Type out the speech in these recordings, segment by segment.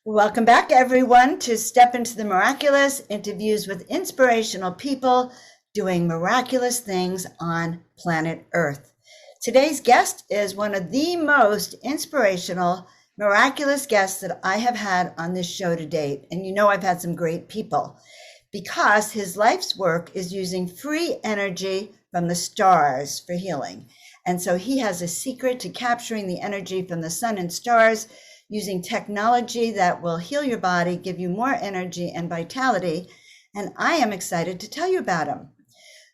Welcome back, everyone, to Step into the Miraculous, interviews with inspirational people doing miraculous things on planet Earth. Today's guest is one of the most inspirational, miraculous guests that I have had on this show to date. And you know, I've had some great people because his life's work is using free energy from the stars for healing. And so he has a secret to capturing the energy from the sun and stars using technology that will heal your body, give you more energy and vitality. And I am excited to tell you about him.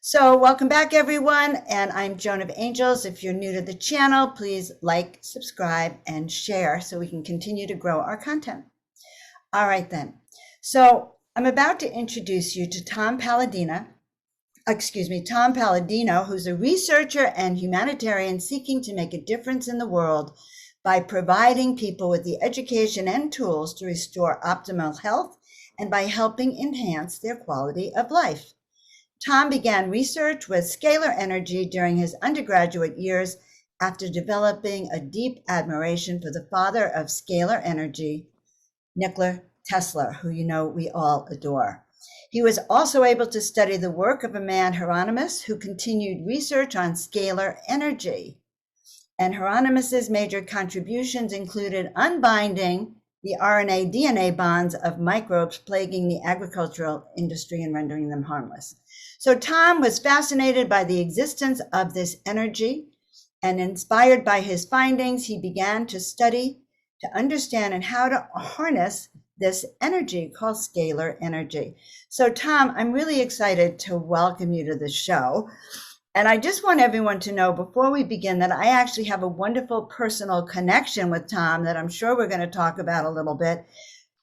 So welcome back, everyone. And I'm Joan of Angels. If you're new to the channel, please like, subscribe, and share so we can continue to grow our content. All right, then. So I'm about to introduce you to Tom Paladino, who's a researcher and humanitarian seeking to make a difference in the world by providing people with the education and tools to restore optimal health and by helping enhance their quality of life. Tom began research with scalar energy during his undergraduate years after developing a deep admiration for the father of scalar energy, Nikola Tesla, who you know we all adore. He was also able to study the work of a man, Hieronymus, who continued research on scalar energy. And Hieronymus's major contributions included unbinding the RNA DNA bonds of microbes plaguing the agricultural industry and rendering them harmless. So Tom was fascinated by the existence of this energy, and inspired by his findings, he began to study, to understand, and how to harness this energy called scalar energy. So Tom, I'm really excited to welcome you to the show. And I just want everyone to know before we begin that I actually have a wonderful personal connection with Tom that I'm sure we're going to talk about a little bit.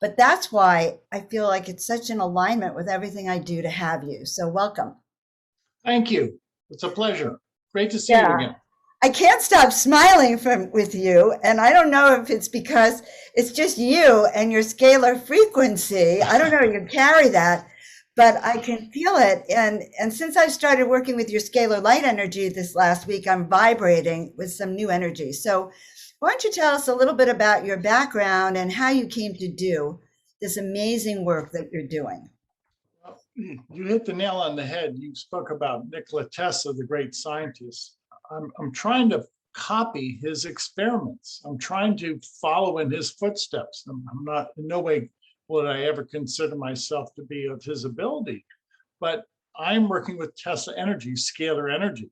But that's why I feel like it's such an alignment with everything I do to have you. So welcome. Thank you. It's a pleasure. Great to see you Yeah. again. I can't stop smiling with you. And I don't know if it's because it's just you and your scalar frequency. I don't know, you carry that, but I can feel it. And since I started working with your scalar light energy this last week, I'm vibrating with some new energy. So why don't you tell us a little bit about your background and how you came to do this amazing work that you're doing? Well, you hit the nail on the head. You spoke about Nikola Tesla, the great scientist. I'm trying to copy his experiments. I'm trying to follow in his footsteps. I'm not, in no way would I ever consider myself to be of his ability, but I'm working with Tesla energy, scalar energy,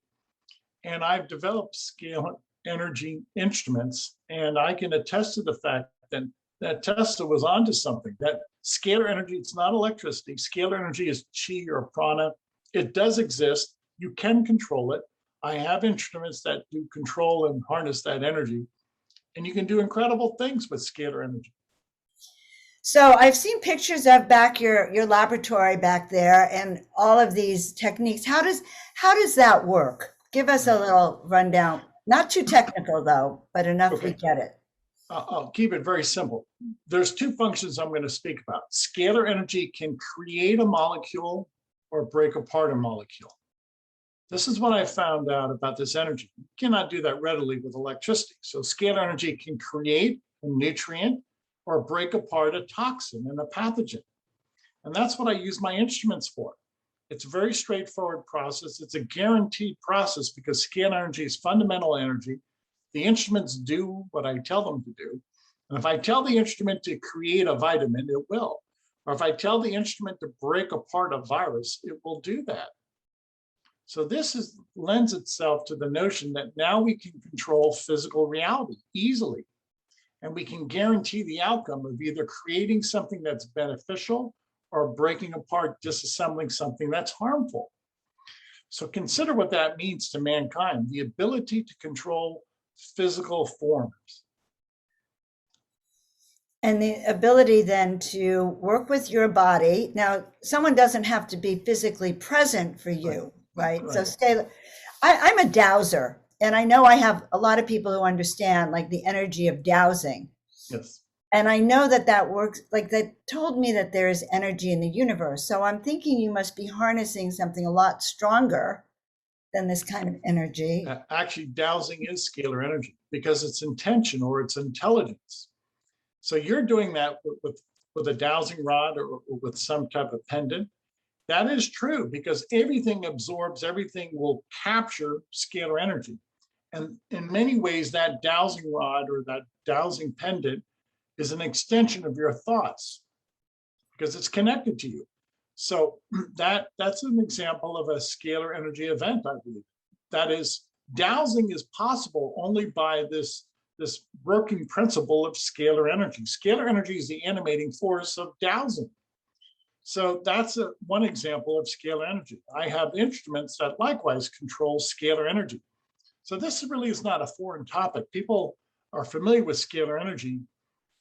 and I've developed scalar energy instruments, and I can attest to the fact that Tesla was onto something. That scalar energy, it's not electricity. Scalar energy is chi or prana. It does exist. You can control it. I have instruments that do control and harness that energy, and you can do incredible things with scalar energy. So I've seen pictures of back your laboratory back there and all of these techniques. How does that work? Give us a little rundown. Not too technical though, but enough we Okay, get it. I'll keep it very simple. There's two functions I'm going to speak about. Scalar energy can create a molecule or break apart a molecule. This is what I found out about this energy. You cannot do that readily with electricity. So scalar energy can create a nutrient or break apart a toxin and a pathogen. And that's what I use my instruments for. It's a very straightforward process. It's a guaranteed process because scalar energy is fundamental energy. The instruments do what I tell them to do. And if I tell the instrument to create a vitamin, it will. Or if I tell the instrument to break apart a virus, it will do that. So this lends itself to the notion that now we can control physical reality easily. And we can guarantee the outcome of either creating something that's beneficial or breaking apart, disassembling something that's harmful. So consider what that means to mankind, the ability to control physical forms. And the ability then to work with your body. Now, someone doesn't have to be physically present for you, right? So I'm a dowser, and I know I have a lot of people who understand like the energy of dowsing. Yes. And I know that works, like that told me that there is energy in the universe. So I'm thinking you must be harnessing something a lot stronger than this kind of energy. Actually, dowsing is scalar energy because it's intention or it's intelligence. So you're doing that with a dowsing rod or with some type of pendant. That is true because everything absorbs, everything will capture scalar energy. And in many ways, that dowsing rod or that dowsing pendant is an extension of your thoughts because it's connected to you. So that's an example of a scalar energy event, I believe. That is, dowsing is possible only by this working principle of scalar energy. Scalar energy is the animating force of dowsing. So that's one example of scalar energy. I have instruments that likewise control scalar energy. So this really is not a foreign topic. People are familiar with scalar energy.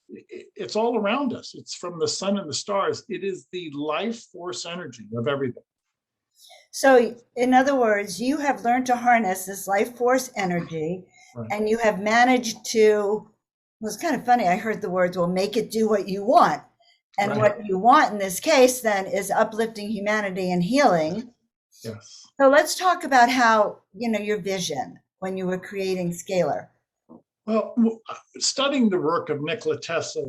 It's all around us. It's from the sun and the stars. It is the life force energy of everything. So, in other words, you have learned to harness this life force energy, Right. and you have managed to, well, it's kind of funny. I heard the words, well, make it do what you want. And Right. what you want in this case then is uplifting humanity and healing. Yes. So let's talk about how, your vision when you were creating Scalar. Well, studying the work of Nikola Tesla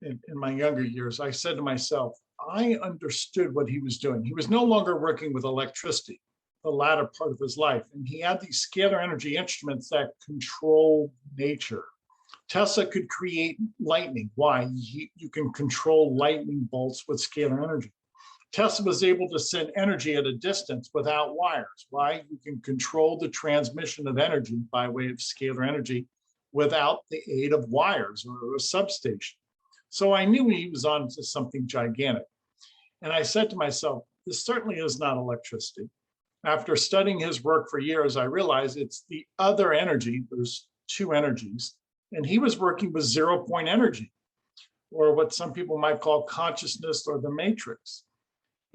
in my younger years, I said to myself, I understood what he was doing. He was no longer working with electricity, the latter part of his life. And he had these scalar energy instruments that control nature. Tesla could create lightning. Why? You can control lightning bolts with scalar energy. Tesla was able to send energy at a distance without wires. Why? You can control the transmission of energy by way of scalar energy without the aid of wires or a substation. So I knew he was on to something gigantic. And I said to myself, this certainly is not electricity. After studying his work for years, I realized it's the other energy. There's two energies. And he was working with 0-point energy, or what some people might call consciousness or the matrix.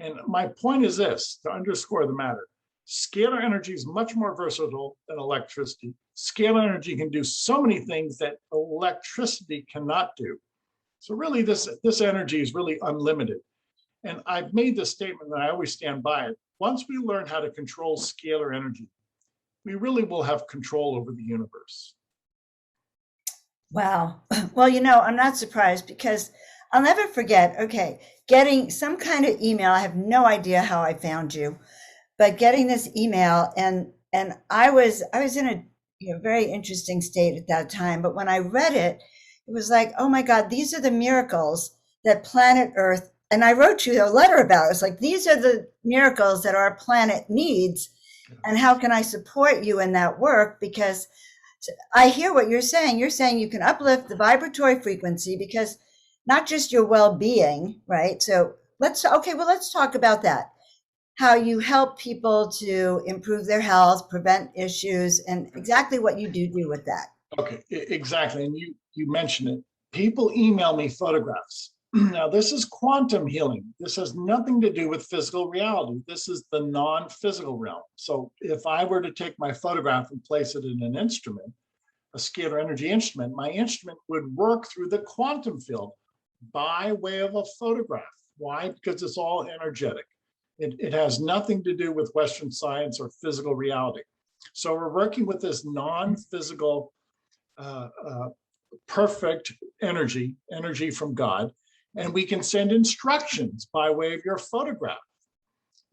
And my point is this, to underscore the matter. Scalar energy is much more versatile than electricity. Scalar energy can do so many things that electricity cannot do. So really, this energy is really unlimited. And I've made this statement, and I always stand by it. Once we learn how to control scalar energy, we really will have control over the universe. Wow. Well, I'm not surprised because I'll never forget, getting some kind of email. I have no idea how I found you, but getting this email and I was in a very interesting state at that time. But when I read it, it was like, oh my God, these are the miracles that planet Earth, and I wrote you a letter about it. It's like, these are the miracles that our planet needs. And how can I support you in that work? Because I hear what you're saying. You're saying you can uplift the vibratory frequency because not just your well-being, right? So let's talk about that. How you help people to improve their health, prevent issues, and exactly what you do with that. Okay, exactly. And you mentioned it. People email me photographs. Now, this is quantum healing. This has nothing to do with physical reality. This is the non-physical realm. So if I were to take my photograph and place it in an instrument, a scalar energy instrument, my instrument would work through the quantum field by way of a photograph. Why? Because it's all energetic. It has nothing to do with Western science or physical reality. So we're working with this non-physical, perfect energy from God, and we can send instructions by way of your photograph.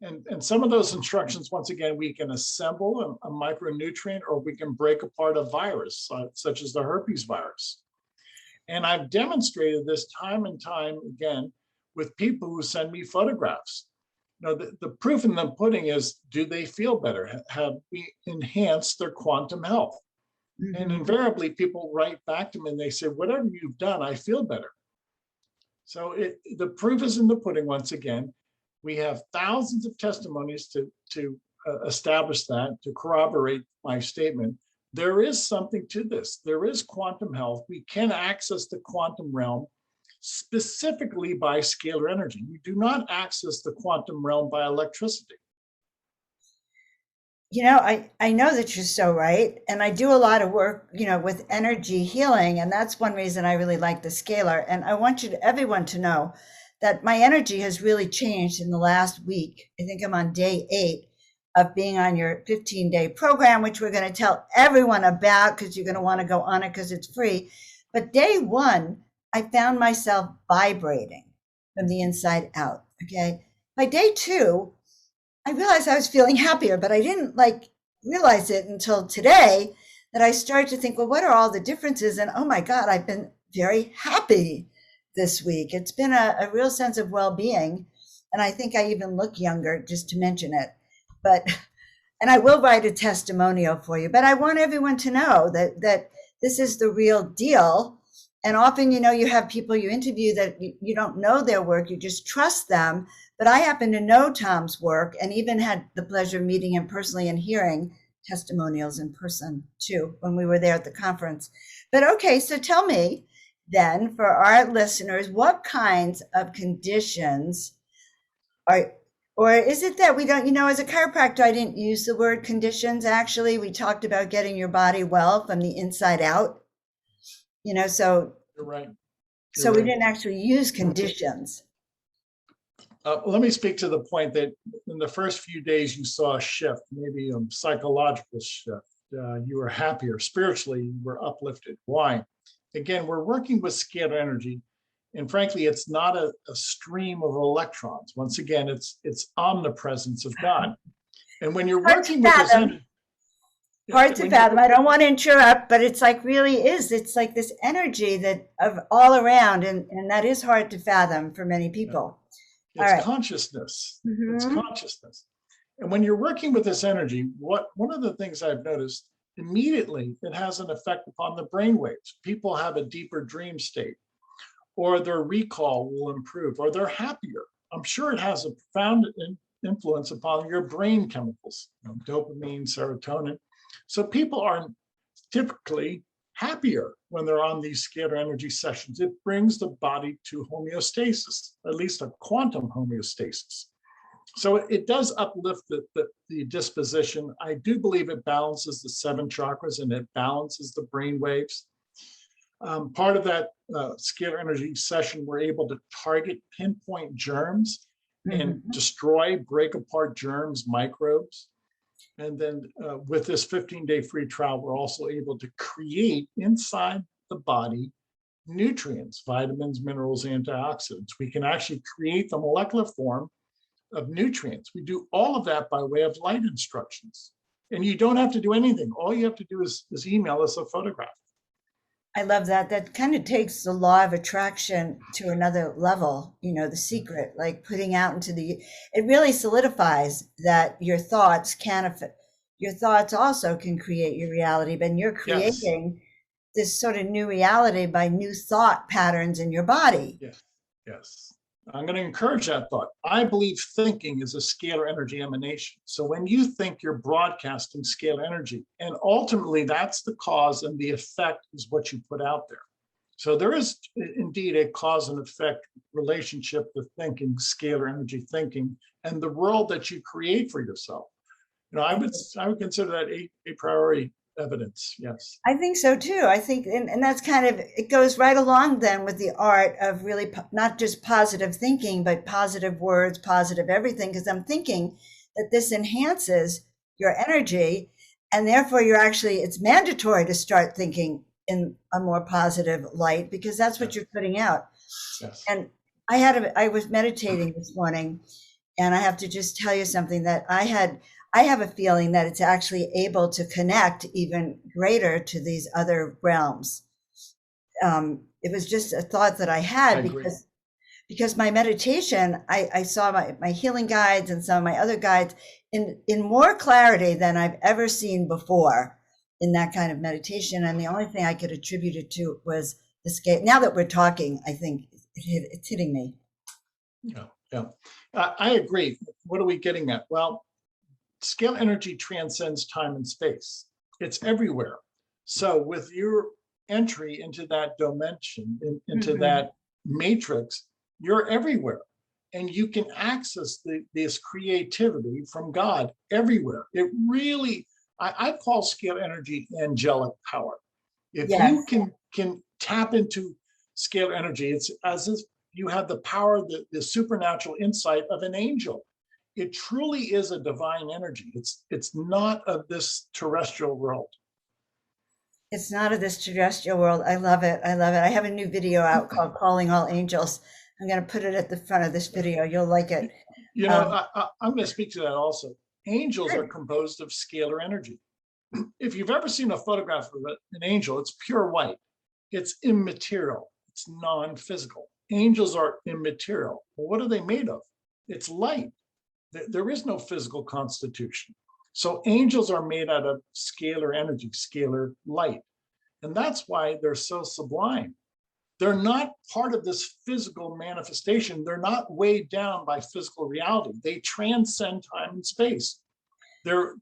And some of those instructions, once again, we can assemble a micronutrient, or we can break apart a virus, such as the herpes virus. And I've demonstrated this time and time again with people who send me photographs. The proof in the pudding is, do they feel better? Have we enhanced their quantum health? Mm-hmm. And invariably, people write back to me and they say, whatever you've done, I feel better. So the proof is in the pudding once again. We have thousands of testimonies to establish that, to corroborate my statement. There is something to this. There is quantum health. We can access the quantum realm specifically by scalar energy. You do not access the quantum realm by electricity. I know that you're so right. And I do a lot of work, with energy healing. And that's one reason I really like the scalar. And I want everyone to know that my energy has really changed in the last week. I think I'm on day 8 of being on your 15-day program, which we're going to tell everyone about because you're going to want to go on it because it's free. But day 1, I found myself vibrating from the inside out. Okay. By day 2, I realized I was feeling happier, but I didn't realize it until today that I started to think, well, what are all the differences? And oh my God, I've been very happy this week. It's been a real sense of well-being. And I think I even look younger, just to mention it. But, and I will write a testimonial for you, but I want everyone to know that this is the real deal. And often, you have people you interview that you don't know their work, you just trust them. But I happen to know Tom's work and even had the pleasure of meeting him personally and hearing testimonials in person too when we were there at the conference. But okay, so tell me then, for our listeners, what kinds of conditions are, or is it that we don't, as a chiropractor, I didn't use the word conditions. Actually, we talked about getting your body well from the inside out. So You're right. So we didn't actually use conditions. Let me speak to the point that in the first few days you saw a shift, maybe a psychological shift. You were happier spiritually, you were uplifted. Why? Again, we're working with scalar energy, and frankly, it's not a stream of electrons. Once again, it's omnipresence of God. And when you're working with this energy, hard to fathom. I don't want to interrupt, but it's really is. It's like this energy that of all around, and that is hard to fathom for many people. It's consciousness. Mm-hmm. It's consciousness. And when you're working with this energy, one of the things I've noticed immediately, it has an effect upon the brain waves. People have a deeper dream state, or their recall will improve, or they're happier. I'm sure it has a profound influence upon your brain chemicals, dopamine, serotonin. So people are typically happier when they're on these scalar energy sessions. It brings the body to homeostasis, at least a quantum homeostasis. So it does uplift the disposition. I do believe it balances the 7 chakras and it balances the brain waves. Part of that scalar energy session, we're able to target, pinpoint germs and break apart germs, microbes. And then with this 15-day free trial, we're also able to create inside the body nutrients, vitamins, minerals, antioxidants. We can actually create the molecular form of nutrients. We do all of that by way of light instructions. And you don't have to do anything. All you have to do is email us a photograph. I love that. That kind of takes the law of attraction to another level, the secret, like putting out into it really solidifies that your thoughts also can create your reality, but you're creating this sort of new reality by new thought patterns in your body. Yes. I'm going to encourage that thought. I believe thinking is a scalar energy emanation. So when you think, you're broadcasting scalar energy, and ultimately that's the cause, and the effect is what you put out there. So there is indeed a cause and effect relationship to thinking, scalar energy thinking, and the world that you create for yourself. I would consider that a priori evidence. Yes, I think so too. I think, and that's kind of, it goes right along then with the art of really not just positive thinking, but positive words, positive everything, because I'm thinking that this enhances your energy, and therefore it's mandatory to start thinking in a more positive light, because that's what you're putting out. Yes. And I was meditating this morning, and I have to just tell you something that I have a feeling that it's actually able to connect even greater to these other realms. It was just a thought that I had because my meditation, I saw my healing guides and some of my other guides in more clarity than I've ever seen before in that kind of meditation. And the only thing I could attribute it to was the scale. Now that we're talking, I think it's hitting me. Yeah. I agree. What are we getting at? Well, scalar energy transcends time and space. It's everywhere. So with your entry into that dimension, into that matrix, you're everywhere. And you can access this creativity from God everywhere. It really, I call scalar energy angelic power. If you can tap into scalar energy, it's as if you have the power, the supernatural insight of an angel. It truly is a divine energy. It's not of this terrestrial world. It's not of this terrestrial world. I love it. I love it. I have a new video out called Calling All Angels. I'm going to put it at the front of this video. You'll like it. I'm going to speak to that also. Angels are composed of scalar energy. If you've ever seen a photograph of an angel, it's pure white. It's immaterial. It's non-physical. Angels are immaterial. Well, what are they made of? It's light. There is no physical constitution. So angels are made out of scalar energy, scalar light. And that's why they're so sublime. They're not part of this physical manifestation. They're not weighed down by physical reality. They transcend time and space. They're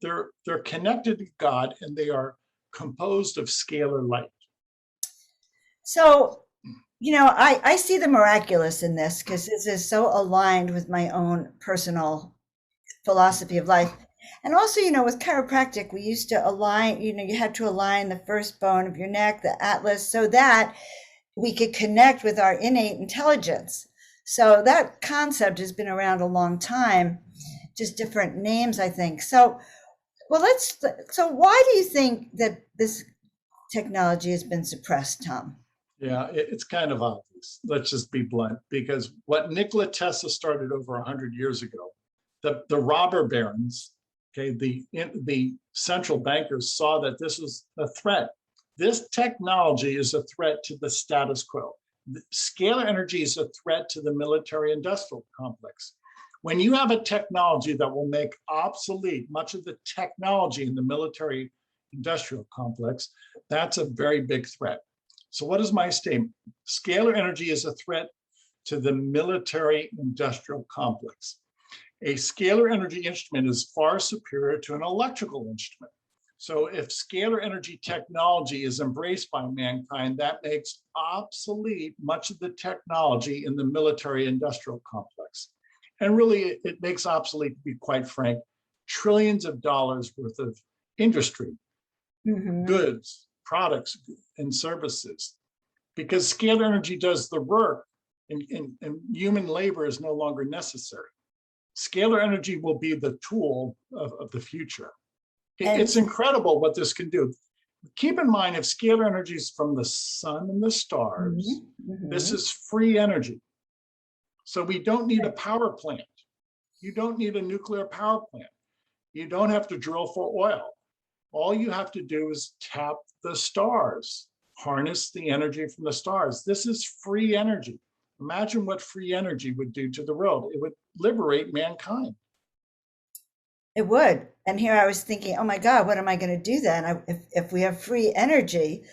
connected to God, and they are composed of scalar light. So, I see the miraculous in this because this is so aligned with my own personal philosophy of life. And also, with chiropractic, we used to align, you had to align the first bone of your neck, the atlas, so that we could connect with our innate intelligence. So that concept has been around a long time, just different names, I think. So, so why do you think that this technology has been suppressed, Tom? Yeah, it's kind of obvious. Let's just be blunt, because what Nikola Tesla started over 100 years ago, the robber barons, okay, the central bankers saw that this was a threat. This technology is a threat to the status quo. Scalar energy is a threat to the military industrial complex. When you have a technology that will make obsolete much of the technology in the military industrial complex, that's a very big threat. So what is my statement? Scalar energy is a threat to the military industrial complex. A scalar energy instrument is far superior to an electrical instrument. So if scalar energy technology is embraced by mankind, that makes obsolete much of the technology in the military industrial complex. And really, it makes obsolete, to be quite frank, trillions of dollars worth of industry, goods, products, and services. Because scalar energy does the work, and human labor is no longer necessary. Scalar energy will be the tool of the future. It's incredible what this can do. Keep in mind, if scalar energy is from the sun and the stars, this is free energy. So we don't need a power plant. You don't need a nuclear power plant. You don't have to drill for oil. All you have to do is tap the stars, harness the energy from the stars. This is free energy. Imagine what free energy would do to the world. It would liberate mankind. It would. And here I was thinking, oh my God, what am I going to do then? If we have free energy,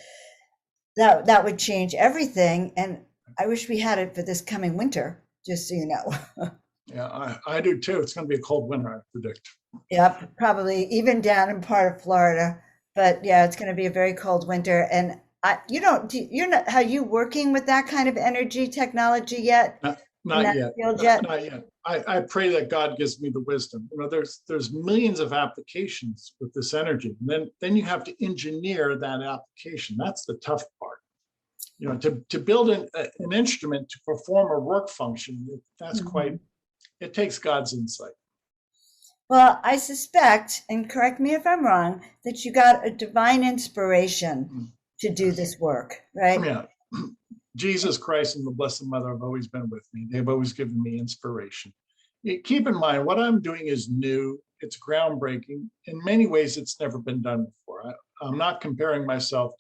that would change everything. And I wish we had it for this coming winter, just so you know. Yeah, I do too. It's going to be a cold winter, I predict. Yep, probably even down in part of Florida. But yeah, it's going to be a very cold winter. And you're not, are you working with that kind of energy technology yet? Not yet. Not yet. I pray that God gives me the wisdom. There's millions of applications with this energy. And then you have to engineer that application. That's the tough part. To build an instrument to perform a work function, that's it takes God's insight. Well, I suspect, and correct me if I'm wrong, that you got a divine inspiration to do this work, right? Yeah. Jesus Christ and the Blessed Mother have always been with me. They've always given me inspiration. Keep in mind, what I'm doing is new. It's groundbreaking. In many ways, it's never been done before. I'm not comparing myself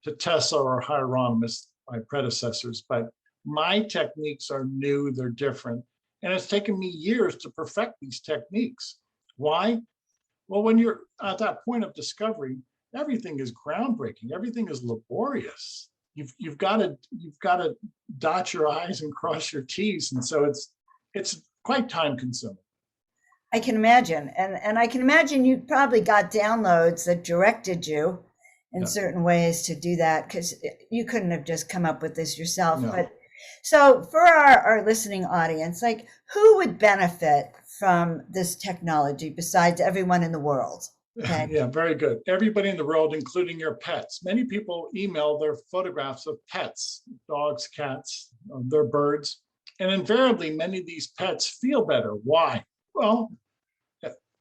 to Tesla or Hieronymus, my predecessors, but my techniques are new, they're different. And it's taken me years to perfect these techniques. Why? Well, when you're at that point of discovery, everything is groundbreaking. Everything is laborious. You've got to dot your I's and cross your T's, and so it's quite time consuming. I can imagine, and I can imagine you probably got downloads that directed you in certain ways to do that, because you couldn't have just come up with this yourself. No. But so for our listening audience, like, who would benefit from this technology besides everyone in the world? Okay. Yeah, very good. Everybody in the world, including your pets. Many people email their photographs of pets, dogs, cats, their birds. And invariably, many of these pets feel better. Why? Well,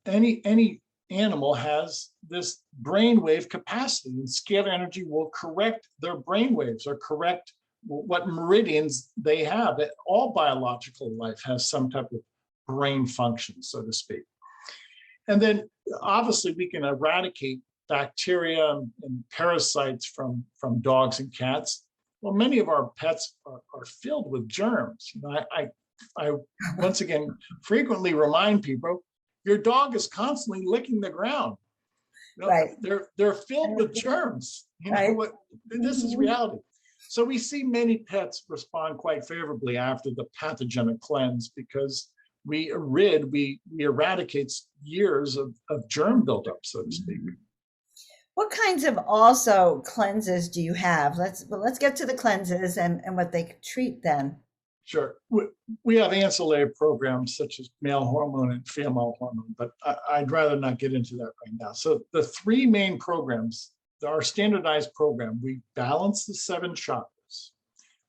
any animal has this brainwave capacity, and scalar energy will correct their brainwaves or correct what meridians they have. All biological life has some type of brain function, so to speak. And then obviously we can eradicate bacteria and parasites from dogs and cats. Well, many of our pets are filled with germs. You know, I once again frequently remind people, your dog is constantly licking the ground. You know, Right. they're filled with germs. You know what? This is reality. So we see many pets respond quite favorably after the pathogenic cleanse because we eradicate years of germ buildup, so to speak. What kinds of also cleanses do you have? Let's get to the cleanses and what they treat then. Sure. We have ancillary programs such as male hormone and female hormone, but I'd rather not get into that right now. So the three main programs, our standardized program, we balance the 7 chakras.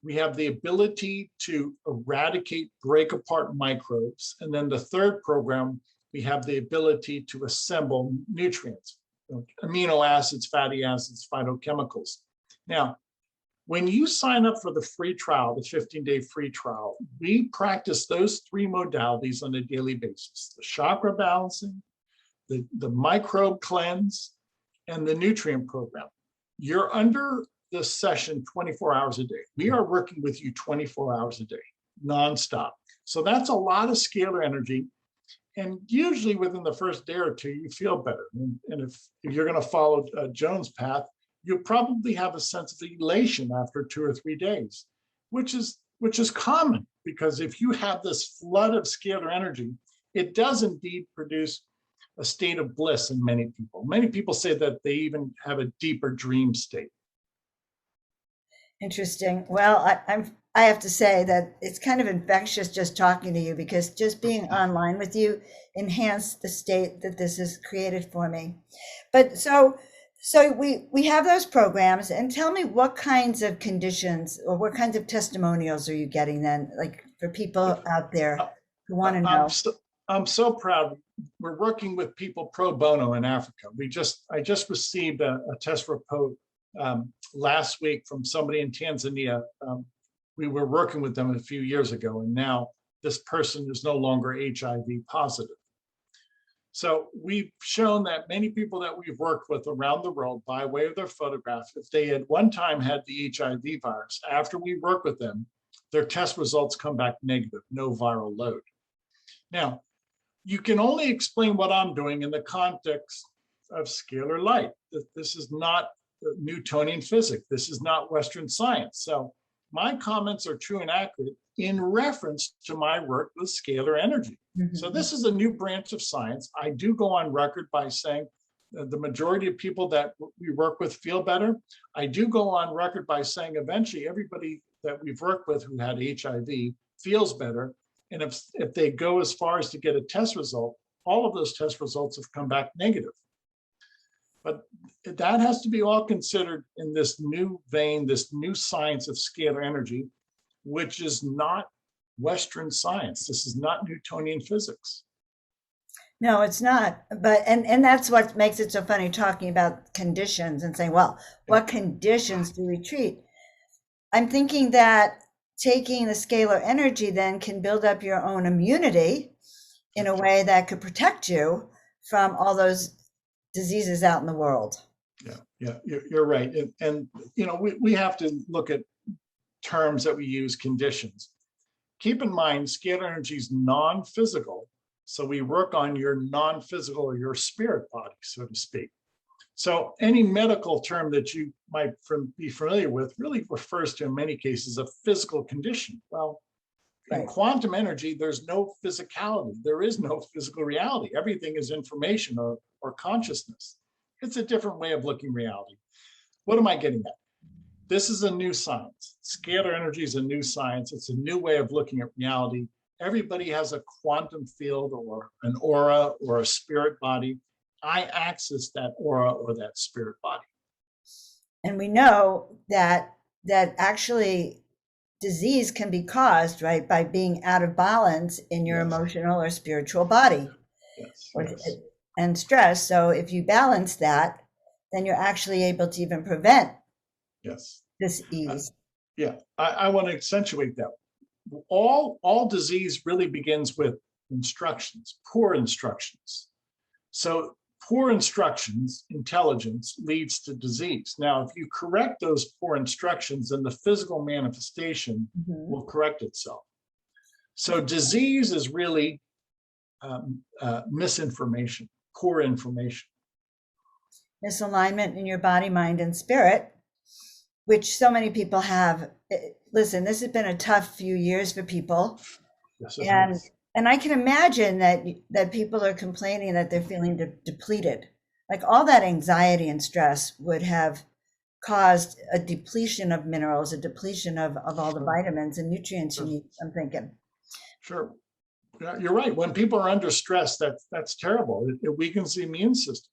We have the ability to eradicate, break apart microbes. And then the third program, we have the ability to assemble nutrients, amino acids, fatty acids, phytochemicals. Now, when you sign up for the free trial, the 15-day free trial, we practice those 3 modalities on a daily basis: the chakra balancing, the microbe cleanse, and the nutrient program. You're under the session 24 hours a day. We are working with you 24 hours a day, nonstop. So that's a lot of scalar energy. And usually within the first day or two, you feel better. And if you're going to follow Joan's path, you'll probably have a sense of elation after 2 or 3 days, which is common, because if you have this flood of scalar energy, it does indeed produce a state of bliss in many people. Many people say that they even have a deeper dream state. Interesting. Well, I have to say that it's kind of infectious just talking to you, because just being online with you enhanced the state that this has created for me. But so we have those programs, and tell me what kinds of conditions or what kinds of testimonials are you getting then, like for people out there who want to know? I'm so proud. We're working with people pro bono in Africa. I just received a test report last week from somebody in Tanzania. We were working with them a few years ago, and now this person is no longer HIV positive. So we've shown that many people that we've worked with around the world, by way of their photograph, if they had one time had the HIV virus, after we work with them, their test results come back negative, no viral load. Now, you can only explain what I'm doing in the context of scalar light. This is not Newtonian physics. This is not Western science. So my comments are true and accurate in reference to my work with scalar energy. Mm-hmm. So this is a new branch of science. I do go on record by saying the majority of people that we work with feel better. I do go on record by saying eventually everybody that we've worked with who had HIV feels better. And if they go as far as to get a test result, all of those test results have come back negative. But that has to be all considered in this new vein, this new science of scalar energy, which is not Western science. This is not Newtonian physics. No, it's not. But and that's what makes it so funny, talking about conditions and saying, well, what conditions do we treat? I'm thinking that taking the scalar energy then can build up your own immunity in a way that could protect you from all those diseases out in the world. Yeah, you're right. And you know, we have to look at terms that we use, conditions. Keep in mind, scalar energy is non-physical. So we work on your non-physical or your spirit body, so to speak. So any medical term that you might be familiar with really refers to, in many cases, a physical condition. Well, in quantum energy, there's no physicality. There is no physical reality. Everything is information or consciousness. It's a different way of looking reality. What am I getting at? This is a new science. Scalar energy is a new science. It's a new way of looking at reality. Everybody has a quantum field or an aura or a spirit body. I access that aura or that spirit body. And we know that actually disease can be caused, right, by being out of balance in your emotional or spiritual body. Yes. and stress. So if you balance that, then you're actually able to even prevent Yes. this ease. Yeah, I want to accentuate that. All disease really begins with instructions, poor instructions. So poor instructions, intelligence leads to disease. Now, if you correct those poor instructions, then the physical manifestation will correct itself. So disease is really misinformation, poor information. Misalignment in your body, mind, and spirit, which so many people have. Listen, this has been a tough few years for people. Yes, and I can imagine that people are complaining that they're feeling depleted. Like all that anxiety and stress would have caused a depletion of minerals, a depletion of all the vitamins and nutrients you need, I'm thinking. Sure. Yeah, you're right. When people are under stress, that's terrible. It weakens the immune system.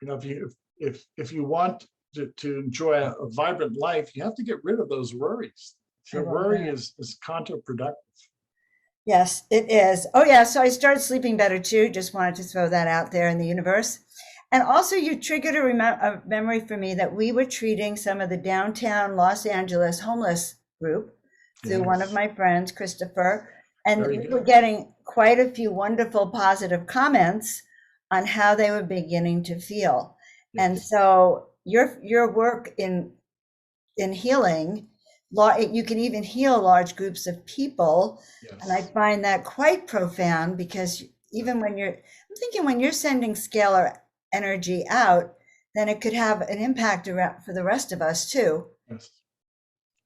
You know, if you want to enjoy a vibrant life, you have to get rid of those worries. So worry is counterproductive. Yes, it is. Oh yeah, so I started sleeping better too. Just wanted to throw that out there in the universe. And also you triggered a memory for me that we were treating some of the downtown Los Angeles homeless group through one of my friends, Christopher. And we were getting quite a few wonderful positive comments on how they were beginning to feel. Yes. And so your work in healing, you can even heal large groups of people. Yes. And I find that quite profound, because even when I'm thinking when you're sending scalar energy out, then it could have an impact for the rest of us too. Yes.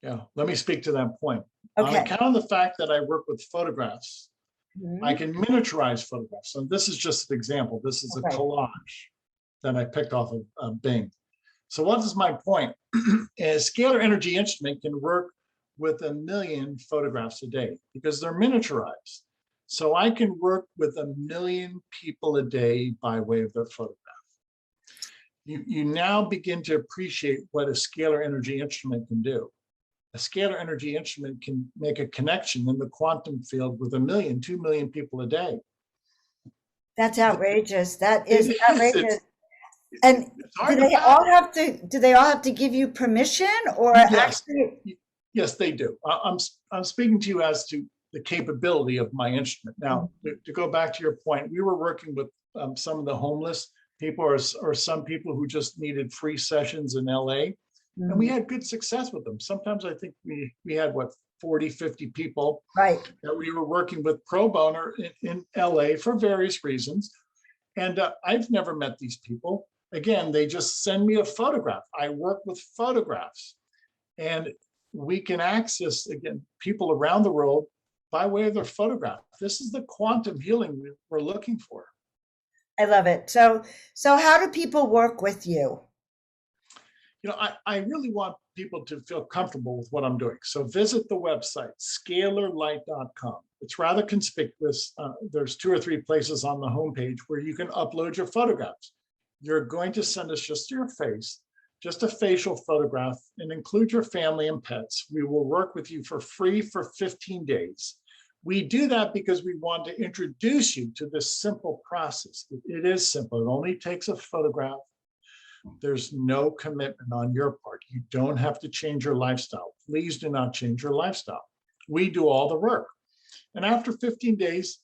Yeah, let me speak to that point. Okay. On account of the fact that I work with photographs, I can miniaturize photographs. So this is just an example. This is a collage that I picked off of Bing. So what is my point? A scalar energy instrument can work with 1 million photographs a day because they're miniaturized. So I can work with 1 million people a day by way of their photograph. You now begin to appreciate what a scalar energy instrument can do. A scalar energy instrument can make a connection in the quantum field with 1 million, 2 million people a day. That's outrageous. That is outrageous. And do they all have to give you permission, or yes, actually? Yes, they do. I'm speaking to you as to the capability of my instrument. Now, to go back to your point, we were working with some of the homeless people or some people who just needed free sessions in LA. And we had good success with them. Sometimes I think we had 40, 50 people that we were working with pro bono in LA for various reasons. And I've never met these people. Again, they just send me a photograph. I work with photographs, and we can access, again, people around the world by way of their photograph. This is the quantum healing we're looking for. I love it. So how do people work with you? You know, I really want people to feel comfortable with what I'm doing. So visit the website, scalarlight.com. It's rather conspicuous. There's 2 or 3 places on the homepage where you can upload your photographs. You're going to send us just your face, just a facial photograph, and include your family and pets. We will work with you for free for 15 days. We do that because we want to introduce you to this simple process. It is simple. It only takes a photograph. There's no commitment on your part. You don't have to change your lifestyle. Please do not change your lifestyle. We do all the work. And after 15 days,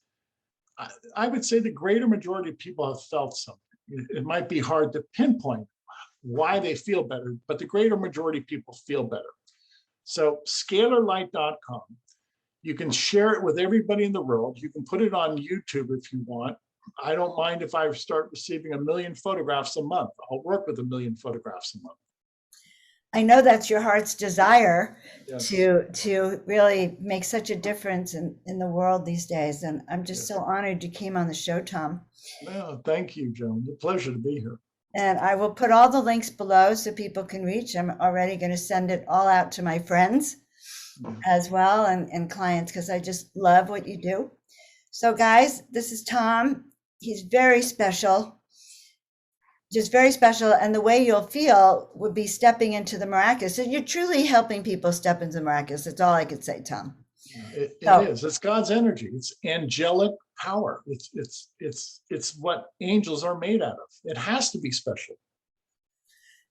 I would say the greater majority of people have felt something. It might be hard to pinpoint why they feel better, but the greater majority of people feel better. So scalarlight.com. You can share it with everybody in the world. You can put it on YouTube if you want. I don't mind if I start receiving 1 million photographs a month. I'll work with 1 million photographs a month. I know that's your heart's desire, yes, to really make such a difference in the world these days. And I'm just so honored you came on the show, Tom. Well, thank you, Joan. It's a pleasure to be here. And I will put all the links below so people can reach. I'm already going to send it all out to my friends as well, and clients, because I just love what you do. So guys, this is Tom. He's very special, just very special. And the way you'll feel would be stepping into the miraculous. So you're truly helping people step into the miraculous. That's all I could say, Tom. It is. It's God's energy. It's angelic power. It's what angels are made out of. It has to be special.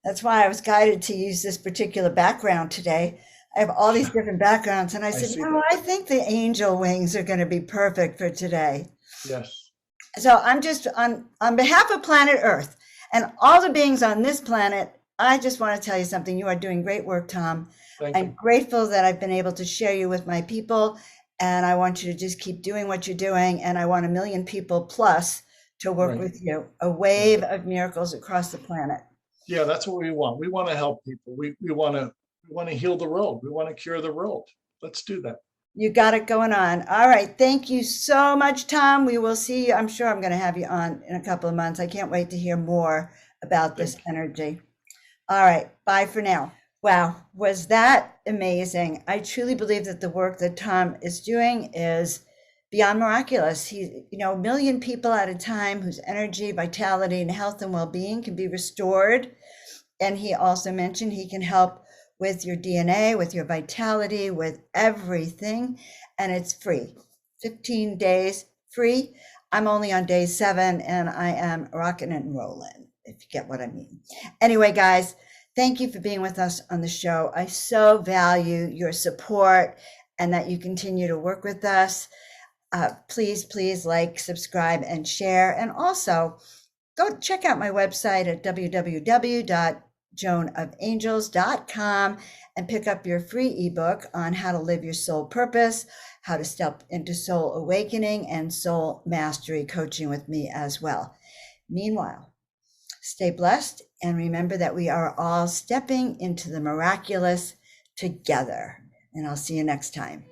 That's why I was guided to use this particular background today. I have all these different backgrounds, and I I said, see no, that. I think the angel wings are going to be perfect for today. Yes. So I'm just on behalf of planet Earth and all the beings on this planet, I just want to tell you something. You are doing great work, Tom. Thank I'm you. grateful that I've been able to share you with my people, and I want you to just keep doing what you're doing. And I want 1 million people plus to work Right. with you, a wave of miracles across the planet. Yeah, that's what we want. We want to help people. We want to heal the world. We want to cure the world. Let's do that. You got it going on. All right. Thank you so much, Tom. We will see you. I'm sure I'm going to have you on in a couple of months. I can't wait to hear more about this energy. All right. Bye for now. Wow. Was that amazing? I truly believe that the work that Tom is doing is beyond miraculous. He, 1 million people at a time whose energy, vitality, and health and well-being can be restored. And he also mentioned he can help with your DNA, with your vitality, with everything. And it's free. 15 days free. I'm only on day 7 and I am rocking and rolling, if you get what I mean. Anyway, guys, thank you for being with us on the show. I so value your support and that you continue to work with us. Please like, subscribe, and share. And also, go check out my website at www.joanofangels.com and pick up your free ebook on how to live your soul purpose, how to step into soul awakening and soul mastery coaching with me as well. Meanwhile, stay blessed and remember that we are all stepping into the miraculous together. And I'll see you next time.